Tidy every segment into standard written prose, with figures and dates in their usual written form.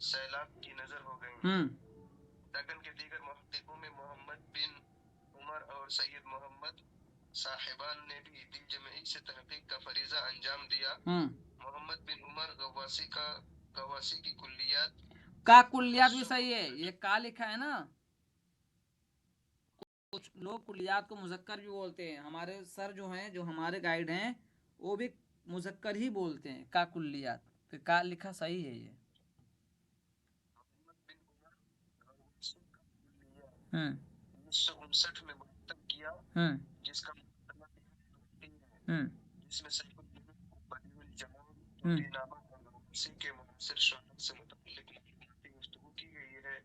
सैलाब की नजर हो गई। दक्कन के दीगर मुहक्किकों में मोहम्मद बिन उमर और सैयद मोहम्मद साहिबान ने भी दिल जमई से तहकीक का फरीजा अंजाम दिया। मोहम्मद बिन उमर गवासी की कुल्लियात भी सही है, ये का लिखा है ना, कुछ लोग कुल्लियात को मुजक्कर भी बोलते हैं। हमारे सर जो हैं, जो हमारे गाइड हैं, वो भी मुजक्कर ही बोलते हैं, का कुल्लियात। तो का लिखा सही है ये। हम्म 1959 में मुरतब किया, जिसका जिसमें सैफुद्दीन बदिउल जमाल तूतीनामा और गवासी के मुनसर शोहरत से मुतअल्लिक गुफ्तगू की गई है।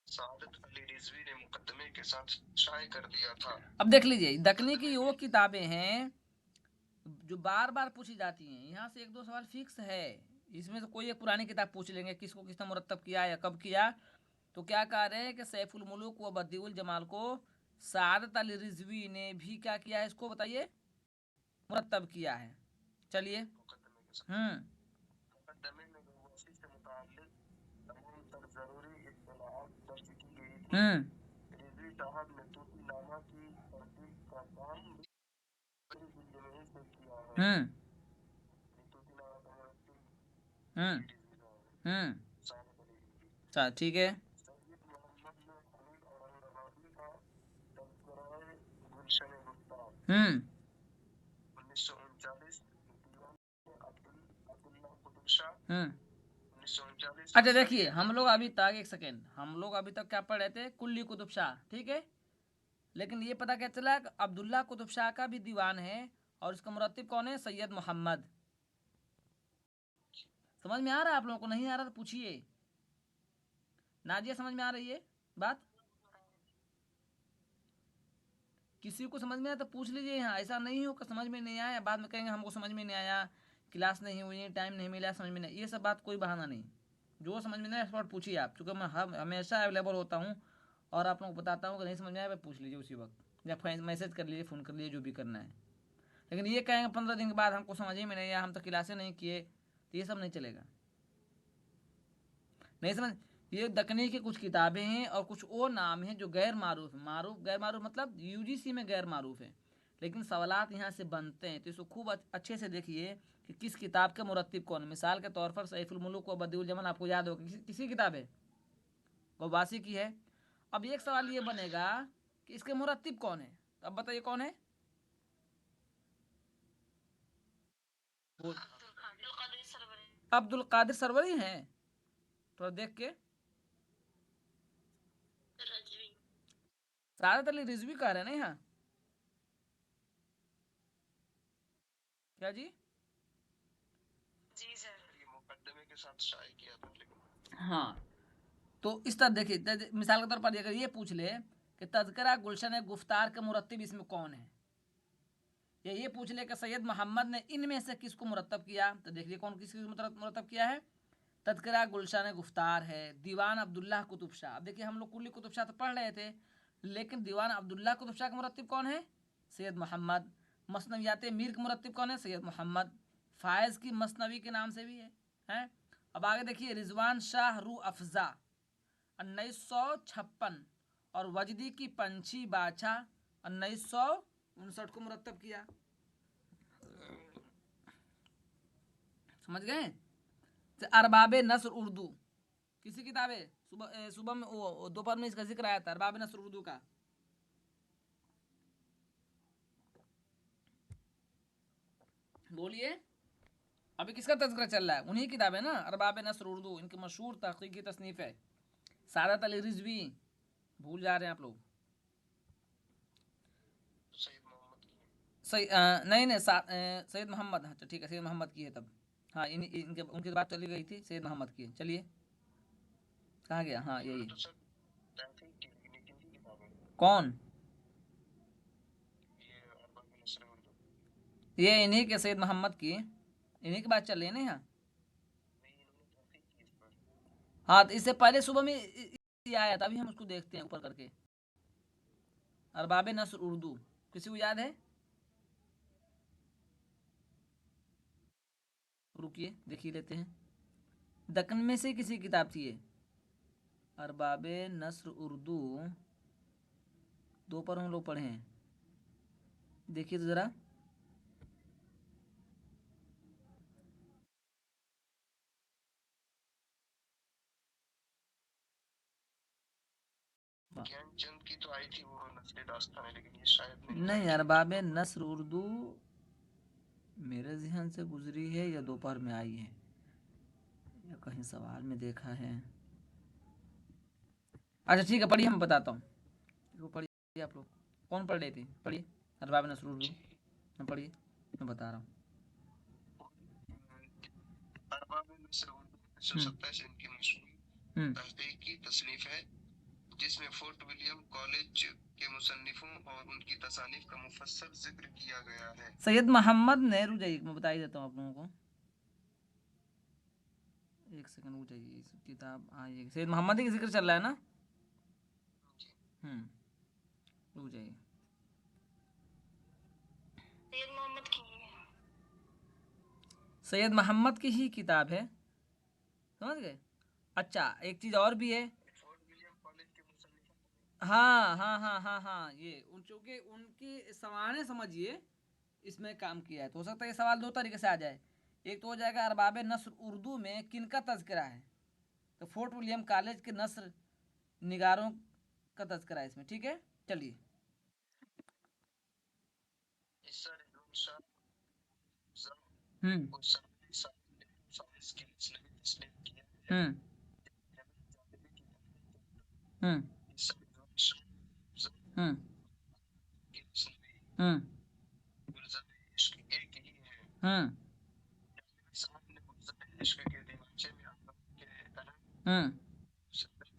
सादत अली रिजवी ने मुकदमे के साथ शाये कर दिया था। अब देख लीजिए, दक्कनी की वो किताबें हैं जो बार बार पूछी जाती हैं। यहाँ से एक दो सवाल फिक्स है, इसमें से कोई एक पुरानी किताब पूछ लेंगे, किसको किसने मुरतब किया या कब किया। तो क्या कह रहे हैं कि सैफुल मुलूक व बदिउल जमाल को सादत अली रिजवी ने भी क्या किया है, इसको बताइए, मुरतब किया है। चलिए। मुकदमे में गवासी से मुताल्लिक तमाम तर जरूरी इत्तलाआत दर्ज की गई थी। रिजवी साहब ने तूतीनामा की तरतीब का काम बड़ी दिलजमई से किया है। तूतीनामा का मुरत्तिब सादत अली रिजवी। अच्छा, ठीक है। सैयद मोहम्मद ने हमीद औरंगाबादी का तज़किरा गुलशन गुफ्तार 1939, दीवान अब्दुल्ला कुतुब शाह 1939। अच्छा देखिए, हम लोग अभी तक, एक सेकेंड, हम लोग अभी तक क्या पढ़ रहे थे, कुल्ली कुतुब शाह, ठीक है। लेकिन ये पता क्या चला कि अब्दुल्ला कुतुब शाह का भी दीवान है, और इसका मुरत्तिब कौन है, सैयद मोहम्मद। समझ में आ रहा है आप लोगों को? नहीं आ रहा तो पूछिए। नाजिया, समझ में आ रही है बात? किसी को समझ में आया तो पूछ लीजिए यहाँ, ऐसा नहीं हो कि समझ में नहीं आया बाद में कहेंगे हमको समझ में नहीं आया, क्लास नहीं हुई, टाइम नहीं मिला, समझ में नहीं, ये सब बात कोई बहाना नहीं। जो समझ में नहीं आया इस पूछिए आप, चूँकि मैं हमेशा अवेलेबल होता हूँ और आप लोगों को बताता हूँ कि नहीं समझ में आया पूछ लीजिए उसी वक्त, या मैसेज कर लीजिए, फ़ोन कर लीजिए, जो भी करना है। लेकिन ये कहेंगे 15 दिन के बाद हमको समझ में नहीं आया, हम तो क्लासें नहीं किए, तो ये सब नहीं चलेगा। नहीं समझ, ये दक्कनी की कुछ किताबें हैं और कुछ और नाम हैं जो गैर मारूफ है। मारूफ, गैर मारूफ मतलब यूजीसी में गैर मारूफ है, लेकिन सवालात यहाँ से बनते हैं। तो इसको खूब अच्छे से देखिए कि किस किताब के मुरत्तिब कौन है। मिसाल के तौर पर सैफुल मुलूक व बदिउल जमाल आपको याद होगा, किसी किताब है, गवासी की है। अब एक सवाल ये बनेगा कि इसके मुरत्तिब कौन है, तो अब बताइए कौन है। अब्दुल कादिर सरवरी हैं, थोड़ा देख के। सादत अली रिजवी कह रहे हैं ना यहाँ, क्या जी? जी सर, ये मुकदमे के साथ शाये किया था लेकिन। हाँ, तो इस तरह देखिए, मिसाल के तौर पर अगर ये पूछ ले कि तज़किरा गुलशन गुफ्तार के मुरत्तिब इसमें कौन है, या ये पूछ ले कि सैयद मोहम्मद ने इनमें से किसको मुरत्तब किया, तो देखिए कौन किसको मुरत्तब किया है। तज़किरा गुलशन गुफ्तार है, दीवान अब्दुल्ला कुतुब शाह। अब देखिए, हम लोग कुल्ली कुतुब शाह तो पढ़ रहे थे, लेकिन दीवान अब्दुल्ला कुतुब शाह का मुरत्तिब कौन है, सैयद मोहम्मद। मसनवियात मीर का मुरत्तिब कौन है, सैयद मोहम्मद। फ़ायज़ की मसनवी के नाम से भी है। अब आगे देखिए, रिजवान शाह रू अफ़ज़ा 1956, और वजदी की पंछी बाछा 1959 को मुरत्तब किया। समझ गए? अरबाब नस्र उर्दू, किसी किताब है, सुबह सुबह में दोपहर में इसका जिक्र आया था, अरबाब नस्र उर्दू का। बोलिए, अभी किसका तज़किरा चल रहा है? उन्हीं किताब है ना, अरबाब नस्र उर्दू, इनकी मशहूर तहकीकी तसनीफ़ है। सादत अली रिजवी भूल जा रहे हैं आप लोग। सही नहीं नहीं, सैयद मोहम्मद, हाँ ठीक है, सैयद मोहम्मद की है तब। हाँ, इनके उनकी बात चली गई थी, सैयद मोहम्मद की है। चलिए, कहाँ गया? हाँ, यही। कौन? ये इन्हीं के, सैयद मोहम्मद की, इन्हीं की बात चल रही है ना यहाँ। हाँ, तो इससे पहले सुबह में ये आया था, अभी हम उसको देखते हैं ऊपर करके। अरबाब नस्र उर्दू, किसी को याद है? रुकिए देखिए लेते हैं। दक्कन में से किसी किताब थी ये, अरबाबे नस्र उर्दू, 2 पर हम लोग पढ़े हैं, देखिए तो ज़रा। ज्ञानचंद की तो आई थी वो नस्ल दास्तान है, लेकिन ये शायद नहीं, अरबाबे नस्र उर्दू मेरे जहन से गुजरी है या दोपहर में आई है या कहीं सवाल में देखा है। अच्छा ठीक है, पढ़िए, मैं बताता हूँ। वो पढ़िए आप लोग, कौन पढ़ रहे थे, पढ़िए अरबाब नस्र उर्दू में पढ़िए, मैं बता रहा हूँ। अरबाब नस्र उर्दू 1927 इनकी मशहूर तहकीकी तसनीफ है, जिसमें फोर्ट विलियम कॉलेज के मुसन्निफों और उनकी तसानीफ का मुफस्सल जिक्र किया गया है। सैयद मोहम्मद ने, रुक जाइए मैं बता ही देता हूँ आप लोगों को, एक सेकंड रुक जाइए, इस किताब आइए, सैयद मोहम्मद का जिक्र चल रहा है ना। रुक जाइए, सैयद मोहम्मद की ही किताब है, समझ गए। अच्छा एक चीज़ और भी है, हाँ हाँ हाँ हाँ हाँ, ये चूँकि उनकी सवाल समझिए इसमें काम किया है, तो हो सकता है ये सवाल 2 तरीके से आ जाए। एक तो हो जाएगा अरबाब नस्र उर्दू में किनका तज़किरा है, तो फोर्ट विलियम कॉलेज के नस्र निगारों का तज़किरा है इसमें, ठीक है। चलिए,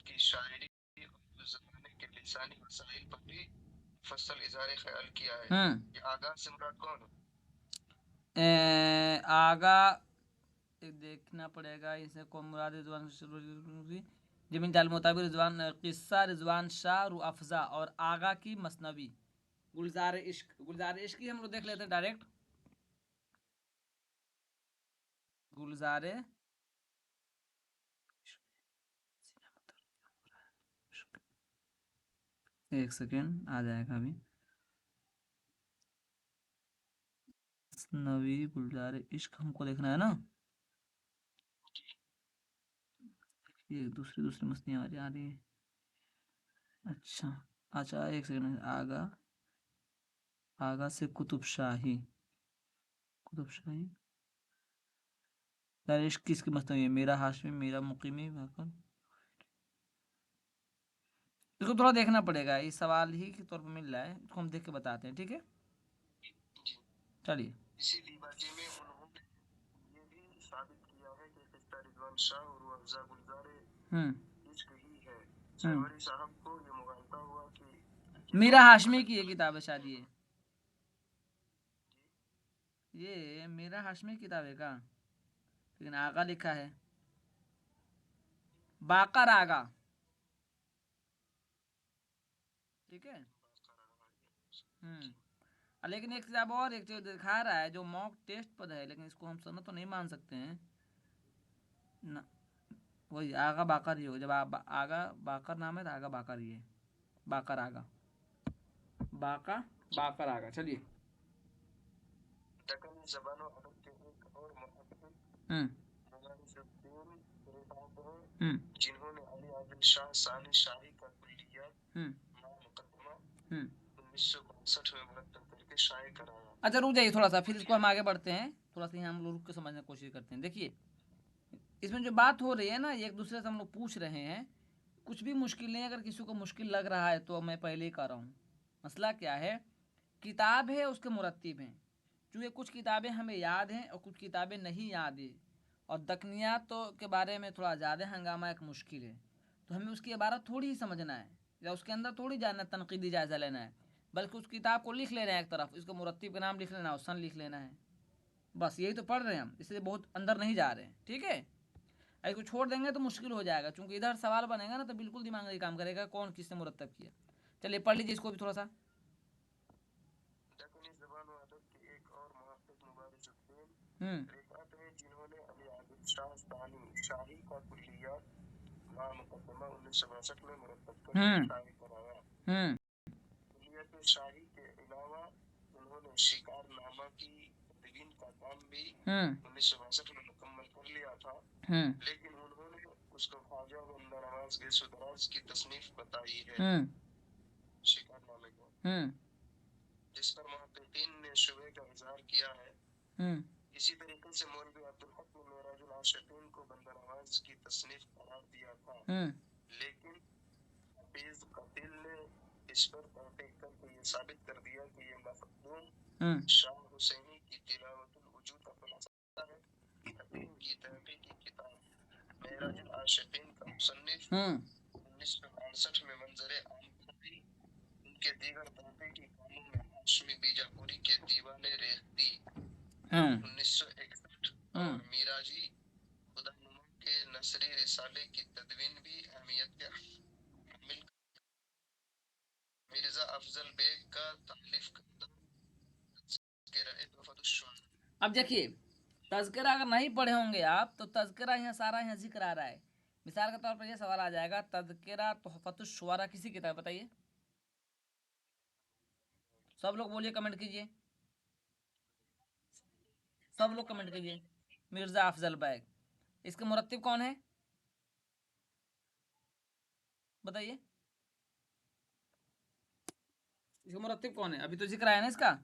की शायरी और ज़माने के लिसानी वसाइल पर भी फसल इज़हार ख्याल किया है। ये आगा से मुराद कौन है? आगा देखना पड़ेगा इसे, कौन मुराद, रिजवान जमीन जाल मुताबिक रिजवान किस्सा रिजवान शाह रू अफजा और आगा की मसनवी गुलजार इश्क। गुलजार इश्क ही हम लोग देख लेते हैं डायरेक्ट, गुलजार एक सेकेंड आ जाएगा अभी, मसनवी गुलजार इश्क हमको देखना है ना, ये दूसरी मसनियाँ आ रही है। अच्छा अच्छा एक सेकेंड, आगा से कुतुब शाही यार इश्क किसकी मसनवी है, मेरा हाशमी मेरा मुकीमी, इसको थोड़ा देखना पड़ेगा, इस सवाल ही के तौर पर मिल रहा है, इसको हम देख के बताते हैं, ठीक है। चलिए, इसी दीवाजे में उन्होंने ये भी साबित किया है कि किस्सा रिजवान शाह और अफजा गुलजार इश्क ही है। जहरी साहब को ये मुगालता हुआ कि मीरा हाशमी की ये किताब है शायद, ये मीरा हाशमी की किताब है का, लेकिन आगा लिखा है, बाकर आगा, ठीक है। लेकिन एक किताब और एक चीज दिखा रहा है जो मॉक टेस्ट पर है, लेकिन इसको हम सनद तो नहीं मान सकते हैं ना, वही आगा बाकर ही हो, जब आगा बाकर नाम है तो आगा बाकर ही है, बाकर आगा, बाकर आगा। चलिए, दक्कनी ज़बानों अदब के एक और जिन्होंने अली आदिल शाह सानी शाही का कुल्लियत मुकद्दमा 1962 में मुरत्तब करके शाये कराया। अच्छा रुक जाइए थोड़ा सा, फिर इसको हम आगे बढ़ते हैं, थोड़ा सा यहाँ हम लोग रुक के समझने की कोशिश करते हैं। देखिए इसमें जो बात हो रही है ना, एक दूसरे से हम लोग पूछ रहे हैं, कुछ भी मुश्किल नहीं, अगर किसी को मुश्किल लग रहा है तो मैं पहले ही कह रहा हूँ, मसला क्या है, किताब है उसके मुरत्तिब हैं, चूँकि कुछ किताबें हमें याद हैं और कुछ किताबें नहीं याद है, और दकनियात तो के बारे में थोड़ा ज़्यादा हंगामा एक मुश्किल है, तो हमें उसकी इबारत थोड़ी ही समझना है या उसके अंदर थोड़ी जानना, तनकीदी जायज़ा लेना है, बल्कि उस किताब को लिख लेना है एक तरफ, इसको मुरत्तिब का नाम लिख लेना है, सन लिख लेना है, बस यही तो पढ़ रहे हैं हम, इसलिए बहुत अंदर नहीं जा रहे हैं, ठीक है। इसको छोड़ देंगे तो मुश्किल हो जाएगा, क्योंकि इधर सवाल बनेगा ना तो बिल्कुल दिमाग नहीं काम करेगा कौन किसने मुरत्तब किया। चलिए पढ़ लीजिए इसको भी थोड़ा सा। दक्कनी ज़बान व अदब के एक और मुहक्किक मुबारिज़ुद्दीन रिफ़ात हैं, जिन्होंने शाही का कुल्लियात मुकदमा 1962 में मुरतब कर शाही कराया। कुल्लियात शाही के अलावा उन्होंने शिकारनामा की तदवीन का काम भी 1962 में मुकम्मल कर लिया था, लेकिन उन्होंने उसको ख्वाजा बंदा नवाज गेसुदराज की तसनीफ बताई है शिकारनामे को, जिस पर मुहक्किकीन ने शुबे का इजहार किया है। इसी तरीके से मौलवी अब्दुल हक ने मेराजुल आशिकीन को बंदा नवाज की तसनीफ करार दिया था, लेकिन हाफिज कतील ने इस पर तहकीक करके ये साबित कर दिया कि ये मखदूम शाह हुसैनी की तिलावतुल वजूद का खुलासा है। हकीम की तहकीक की किताब मेराजुल आशिकीन का मुसन्निफ 1962 में मंजरे आम पर भी उनके दीगर तहकीकी कामों में हाशमी बीजापुरी के दीवाने रेख्ती 1961 और मीराजी खुदानुमा के नसरी रिसाले की तदवीन भी अहमियत का हामिल। मिर्जा अफजल बेग का तालिफ करदा तज़किरा। अब देखिए, तज़किरा अगर नहीं पढ़े होंगे आप तो तज़किरा यहाँ सारा यहाँ जिक्र आ रहा है। मिसाल के तौर पर यह सवाल आ जाएगा, तज़किरा तुहफ़तुश शुअरा किसी किताब बताइए। सब लोग बोलिए, कमेंट कीजिए, सब लोग कमेंट कीजिए। मिर्जा अफजल बैग, इसके मुरत्तिब कौन है बताइए, इसका मुरत्तिब कौन है? अभी तो जिक्र आया ना इसका।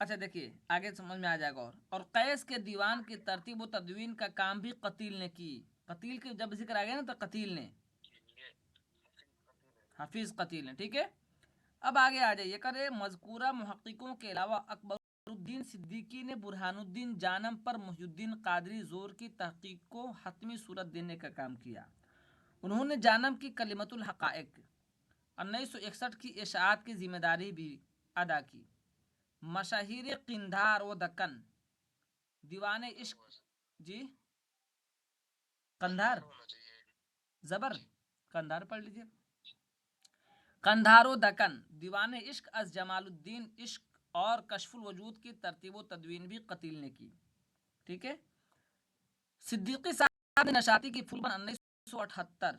अच्छा देखिए, आगे समझ में आ जाएगा। और कैस के दीवान की तरतीब व तदवीन का काम भी कतील ने की। कतील के जब जिक्र आ गया ना तो कतील ने, हाफिज कतील ने, ठीक है। अब आगे आ जाइए, करे मज़कूरा मुहक्किकों के अलावा अकबरुद्दीन सिद्दीकी ने बुरहानुद्दीन जानम पर मुहियुद्दीन कादरी ज़ोर की तहकीक को हतमी सूरत देने का काम किया। उन्होंने जानम की कलिमतुल हक़ाइक़ 1961 की इशाअत की जिम्मेदारी भी अदा की। मशाहिर किंधार व दक्कन, दीवान इश्क, जी कंधार जबर, कंधार पढ़ लीजिए। कंधारो दक्कन, दीवान इश्क अज जमालुद्दीन इश्क और कशफुल वजूद की तरतीब व तदवीन भी कतील ने की, ठीक है। सिद्दीकी साहब ने नशाती की फुलबन 1978,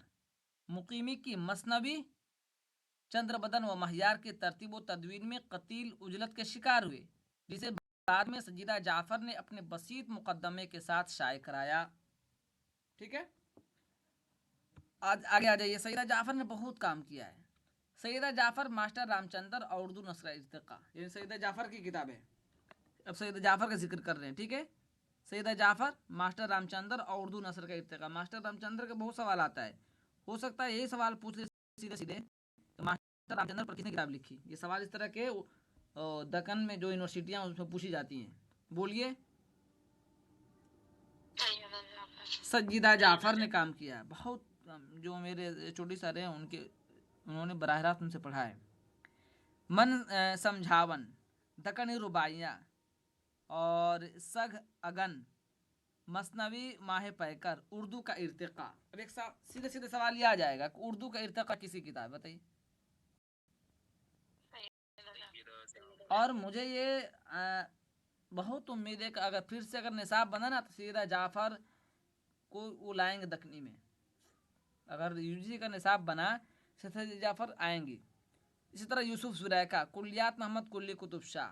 मुकीमी की मसनवी, चंद्रबदन व महियार की तरतीब व तदवीन में कतील उजलत के शिकार हुए, जिसे बाद में सजीदा जाफर ने अपने बसीत मुकदमे के साथ शाये कराया, ठीक है। आज आगे आ जाइए, सईदा जाफर ने बहुत काम किया है। सईदा जाफर मास्टर रामचंद्र और उर्दू नस्र इर्तिका, ये सईदा जाफर की किताब है। अब सईदा जाफर का जिक्र कर रहे हैं, ठीक है। सईदा जाफर, मास्टर रामचंद्र और उर्दू नस्र का इर्तिका। मास्टर रामचंद्र का बहुत सवाल आता है, हो सकता है यही सवाल पूछ ले सीधे सीधे, तो मास्टर रामचंद्र पर किसने किताब लिखी। ये सवाल इस तरह के दक्कन में जो यूनिवर्सिटियाँ उसमें पूछी जाती हैं। बोलिए, सईदा जाफर ने काम किया है बहुत। जो मेरे छोटी सारे हैं उन्होंने बराह रास्त उनसे पढ़ा है। मन समझावन, दक्कनी रुबाइयाँ और सग अगन, मसनवी माह पैकर, उर्दू का इर्तिका। अब एक सीधे सीधे सवाल ये आ जाएगा कि उर्दू का इर्तिका किसी किताब बताइए। और मुझे ये बहुत उम्मीद है कि अगर फिर से अगर निसाब बना ना तो सीधा जाफर को वो लाएंगे दक्कनी में। अगर यूजी का निसाब बना सईदा जाफर आएंगी। इसी तरह यूसुफ जुरैका, कुलियात मोहम्मद कुल्ली कुतुब शाह,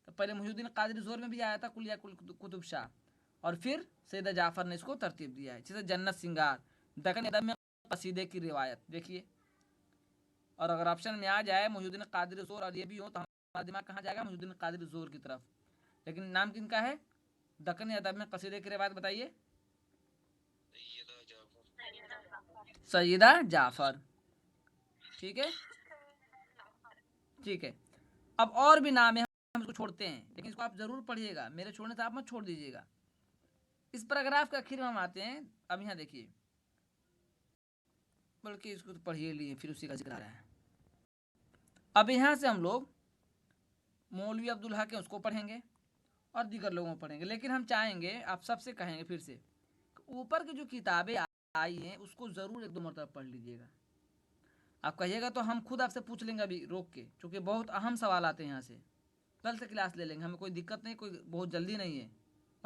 तो पहले मुहियुद्दीन कादरी जोर में भी आया था कुलिया कुतुब शाह, और फिर सईदा जाफर ने इसको तरतीब दिया है। जैसे जन्नत सिंगार, दक्कन अदब में कसीदे की रिवायत देखिए। और अगर ऑप्शन में आ जाए मुहियुद्दीन कादरी जोर और ये भी हो तो हमारा दिमाग कहाँ जाएगा, मुहियुद्दीन कादरी जोर की तरफ। लेकिन नाम किनका है, दक्कन अदब में कसीदे की रिवायत बताइए। सईदा जाफर, ठीक है, ठीक है। अब और भी नाम है, हम इसको छोड़ते हैं, लेकिन इसको आप जरूर पढ़िएगा, मेरे छोड़ने से आप मत छोड़ दीजिएगा। इस पैराग्राफ के आखिर में हम आते हैं। अब यहाँ देखिए, बल्कि इसको तो पढ़िए लिए, फिर उसी का जिक्र आ रहा है। अब यहाँ से हम लोग मौलवी अब्दुल हक है उसको पढ़ेंगे और दीगर लोगों को पढ़ेंगे, लेकिन हम चाहेंगे आप सबसे कहेंगे फिर से ऊपर की जो किताबें आई हैं उसको ज़रूर एक दो मरतबा पढ़ लीजिएगा। आप कहिएगा तो हम खुद आपसे पूछ लेंगे अभी रोक के, क्योंकि बहुत अहम सवाल आते हैं यहाँ से। कल से क्लास ले लेंगे, हमें कोई दिक्कत नहीं, कोई बहुत जल्दी नहीं है,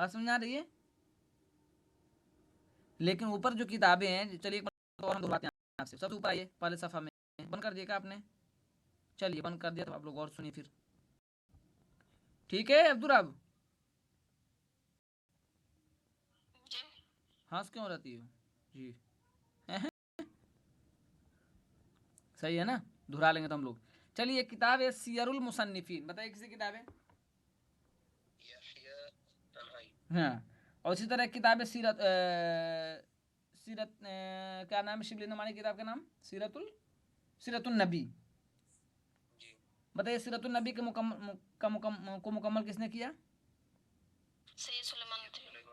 बात समझ आ रही है? लेकिन ऊपर जो किताबें हैं, चलिए एक बार और हम दोहराते हैं आपसे। सबसे ऊपर आइए पहले सफ़ा में, बंद कर दिया आपने? चलिए बंद कर दिया, तो आप लोग और सुनिए फिर, ठीक है अब्दुल? अब हंस क्यों रहती हो जी? सही है ना, दोहरा लेंगे तो हम लोग। चलिए एक किताब है सियरुल मुसन्निफीन, बताइए किसी किताब है? हाँ। और इसी तरह एक किताब है सीरत सीरत क्या नाम है शिबली नुमानी किताब का नाम? सीरतुल नबी। बताइए सीरतुल नबी के मुकम्मल किसने किया?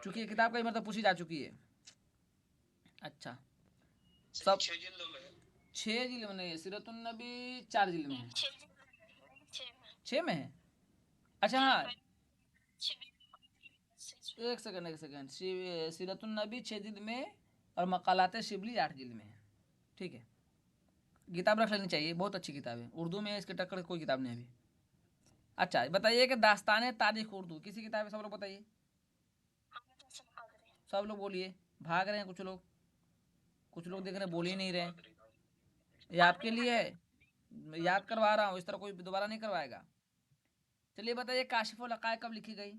चूंकि ये किताब कई मतलब पूछी जा चुकी है। अच्छा, सब 6 जिले में नहीं है, सीरतुल नबी 4 जिले में है। 6 में है? अच्छा हाँ, एक सेकंड, सीरतुल नबी 6 जिले में और मकालाते शिबली 8 जिले में है। ठीक है, किताब रख लेनी चाहिए, बहुत अच्छी किताब है, उर्दू में इसके टक्कर कोई किताब नहीं अभी। अच्छा बताइए कि दास्तान तारीख उर्दू किसी किताब है? सब लोग बताइए, सब लोग बोलिए। भाग रहे हैं कुछ लोग, कुछ लोग देख रहे हैं बोल ही नहीं रहे। ये आपके लिए है, याद करवा रहा हूँ, इस तरह कोई दोबारा नहीं करवाएगा। चलिए बताइए काशिफुल हक़ाइक़ कब लिखी गई?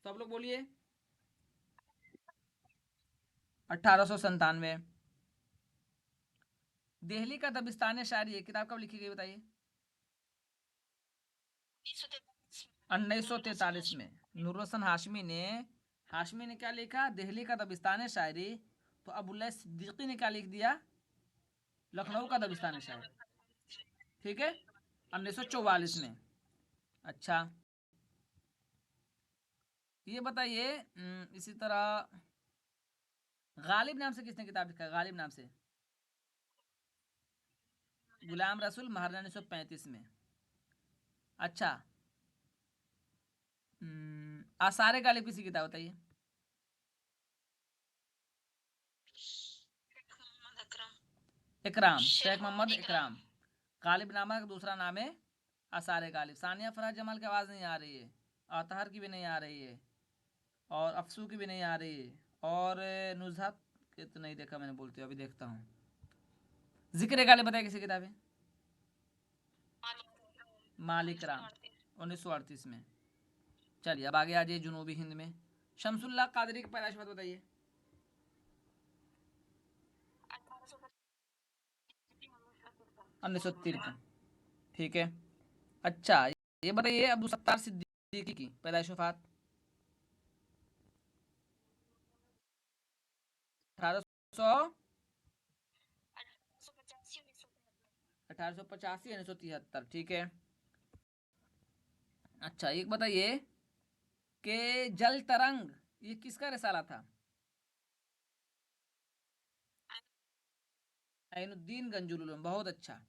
सब लोग बोलिए। 1897। दिल्ली का दबिस्तान शायरी किताब कब लिखी गई बताइए? 1943 में। नूर हसन हाशमी ने क्या लिखा? दिल्ली का दबिस्तान शायरी। तो अबुल्ला सिद्दीकी ने क्या लिख दिया? लखनऊ का दबिस्तान शायरी। ठीक है, 1944 में। अच्छा ये बताइए इसी तरह गालिब नाम से किसने किताब लिखा? गालिब नाम से गुलाम रसूल महाराणा 1935 में। अच्छा आसारे गालिब किसी किताब बताइए? इकराम, शेख मोहम्मद इकराम। गालिब नामा का दूसरा नाम है आसारे गालिब। सानिया फराज जमाल की आवाज़ नहीं आ रही है, अतहर की भी नहीं आ रही है, और अफसू की भी नहीं आ रही है, और नुजहत के तो नहीं देखा मैंने, बोलते अभी देखता हूँ। जिक्र गालिब बताइए किसी किताब है? मालिक राम 1938 में। चलिए अब आगे आ जाइए जुनूबी हिंद में। शमसुल्लाह कादरी की पैदाइश मत बताइए? 1953। ठीक है। अच्छा ये बताइए अब्दुल सत्तार सिद्दीकी की पैदाइश वफात? 1800 1885 1973। ठीक है। अच्छा एक बताइए कि जल तरंग ये किसका रिसाला था? ऐनुद्दीन गंजुल उलूम, बहुत अच्छा।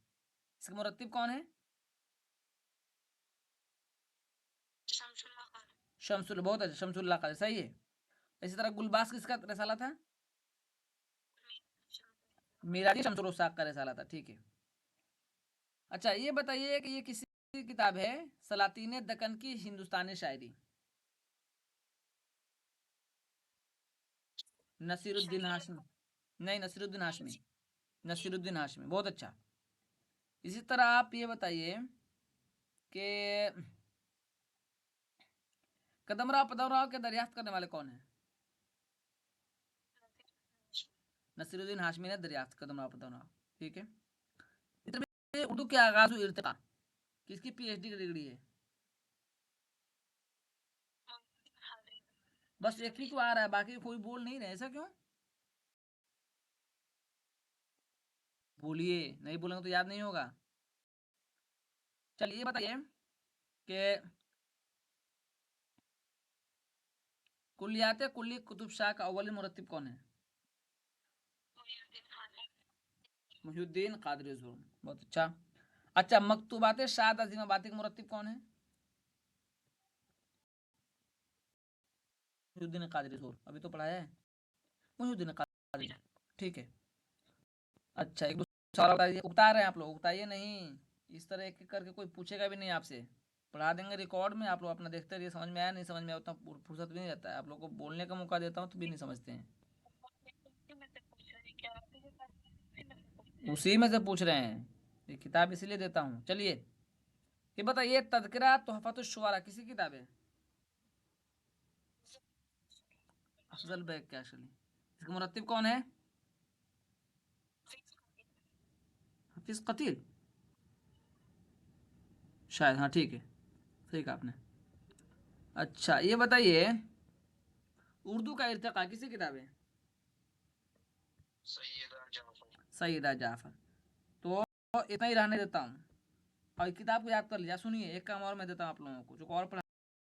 इसका मुरत्तिब कौन है? शमसुल, बहुत अच्छा, शमसुल्लाह का सही है। इसी तरह गुलबास किसका रिसाला था? मिराजी शमसुल उसाक का रिसाला था। ठीक है। अच्छा ये बताइए कि ये किसी किताब है सलातीन दक्कन की हिंदुस्तानी शायरी? नसीरुद्दीन हाशमी। नहीं, नसीरुद्दीन हाशमी, नसीरुद्दीन हाशमी, बहुत अच्छा। इसी तरह आप ये बताइए कि कदमराव पदमराव के दरियाफ्त करने वाले कौन है? नसीरुद्दीन हाशमी ने दरियाफ्त कदमराव पदमराव। ठीक है। उर्दू के आगाज और इर्तिका किसकी पीएचडी की डिग्री है? बस एक ही को आ रहा है, बाकी कोई बोल नहीं रहे, ऐसा क्यों? बोलिए, नहीं बोलेंगे तो याद नहीं होगा। चलिए बताइए कि कुल्लियात कुल्ली कुतुब शाह का अव्वल मुरत्तिब कौन है? मुहिउद्दीन कादरी ज़ुल्म, बहुत अच्छा। अच्छा मकतूबात शाद अजीमाबादी का मुरत्तिब कौन है? मुहिउद्दीन कादरी ज़ुल्म, अभी तो पढ़ाया है, मुहिउद्दीन कादरी। ठीक है। अच्छा एक दूसरा बताइए, उगता रहे हैं आप लोग, उगताइए नहीं, इस तरह एक एक करके कोई पूछेगा भी नहीं आपसे, पढ़ा देंगे रिकॉर्ड में, आप लोग अपना देखते रहिए। समझ में आया, नहीं समझ में आया उतना फुर्सत भी नहीं रहता है, आप लोग को बोलने का मौका देता हूँ तो भी नहीं समझते हैं। उसी में से पूछ रहे हैं, ये किताब इसलिए देता हूँ। चलिए ये बताइए, तज़किरा तुहफ़तुश शुअरा किसी किताब है? अफजल बैग के अशली, इसका मुरत्तिब कौन है? हाफिज कतील शायद, हाँ ठीक है, सही कहा आपने। अच्छा ये बताइए, उर्दू का इर्तिका किसी किताब है? सईदा जाफर। तो इतना ही रहने देता हूँ, और किताब को याद कर लिया। सुनिए एक काम और मैं देता हूँ आप लोगों को, जो और